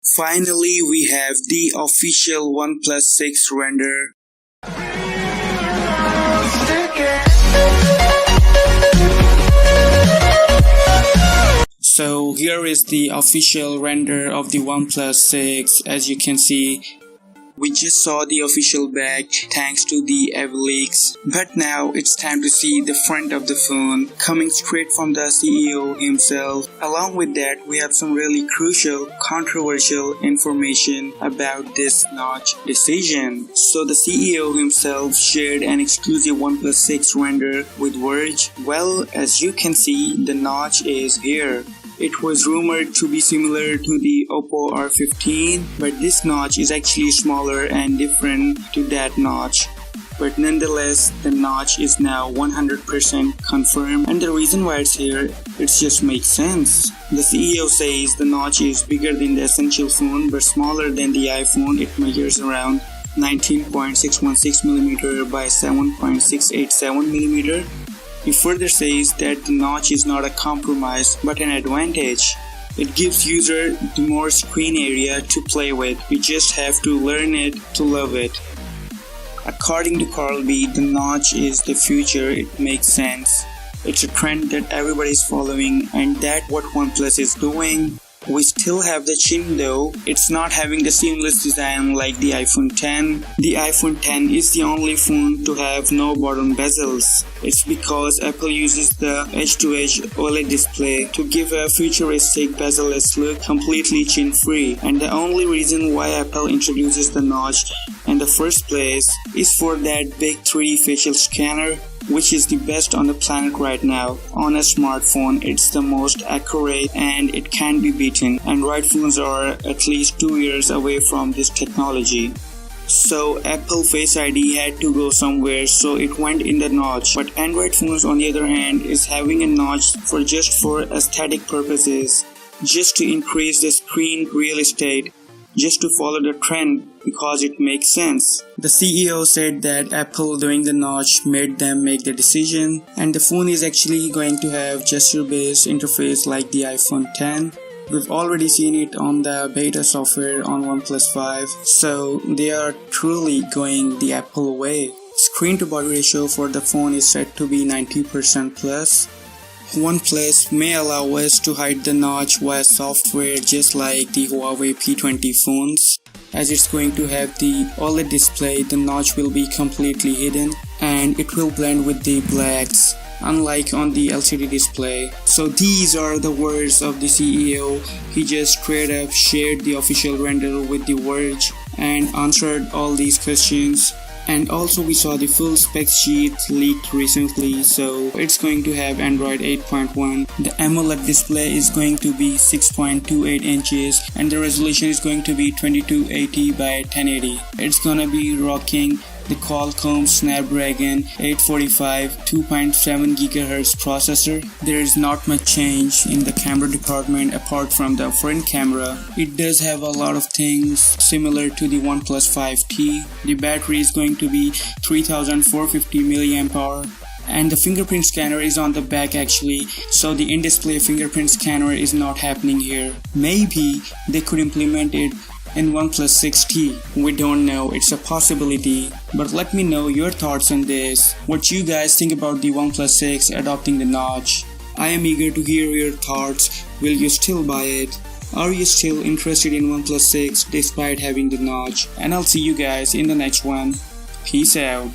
Finally, we have the official OnePlus 6 render. So here is the official render of the OnePlus 6. As you can see, we just saw the official back thanks to the leaks, but now it's time to see the front of the phone coming straight from the CEO himself. Along with that, we have some really crucial, controversial information about this notch decision. So the CEO himself shared an exclusive OnePlus 6 render with Verge. Well, as you can see, the notch is here. It was rumored to be similar to the Oppo R15, but this notch is actually smaller and different to that notch. But nonetheless, the notch is now 100% confirmed, and the reason why it's here, it just makes sense. The CEO says the notch is bigger than the Essential phone but smaller than the iPhone. It measures around 19.616mm by 7.687mm. He further says that the notch is not a compromise but an advantage. It gives user the more screen area to play with. You just have to learn it to love it. According to Carl B, the notch is the future. It makes sense. It's a trend that everybody's following, and that's what OnePlus is doing. We still have the chin though. It's not having the seamless design like the iPhone 10. The iPhone 10 is the only phone to have no bottom bezels. It's because Apple uses the edge-to-edge OLED display to give a futuristic bezel-less look, completely chin-free. And the only reason why Apple introduces the notch in the first place is for that big 3D facial scanner, which is the best on the planet right now. On a smartphone, it's the most accurate and it can't be beaten. Android phones are at least 2 years away from this technology. So Apple Face ID had to go somewhere, so it went in the notch. But Android phones on the other hand is having a notch for aesthetic purposes, just to increase the screen real estate, just to follow the trend because it makes sense. The CEO said that Apple doing the notch made them make the decision, and the phone is actually going to have gesture-based interface like the iPhone 10. We've already seen it on the beta software on OnePlus 5, so they are truly going the Apple way. Screen to body ratio for the phone is set to be 90% plus. OnePlus may allow us to hide the notch via software just like the Huawei P20 phones. As it's going to have the OLED display, the notch will be completely hidden and it will blend with the blacks, unlike on the LCD display. So these are the words of the CEO. He just straight up shared the official render with The Verge and answered all these questions. And also we saw the full spec sheet leaked recently, so it's going to have Android 8.1. The AMOLED display is going to be 6.28 inches and the resolution is going to be 2280 by 1080. It's gonna be rocking the Qualcomm Snapdragon 845 2.7 GHz processor. There is not much change in the camera department apart from the front camera. It does have a lot of things similar to the OnePlus 5T. The battery is going to be 3450 mAh. And the fingerprint scanner is on the back actually, so the in-display fingerprint scanner is not happening here. Maybe they could implement it in OnePlus 6T. We don't know, it's a possibility. But let me know your thoughts on this. What you guys think about the OnePlus 6 adopting the notch. I am eager to hear your thoughts. Will you still buy it? Are you still interested in OnePlus 6 despite having the notch? And I'll see you guys in the next one. Peace out.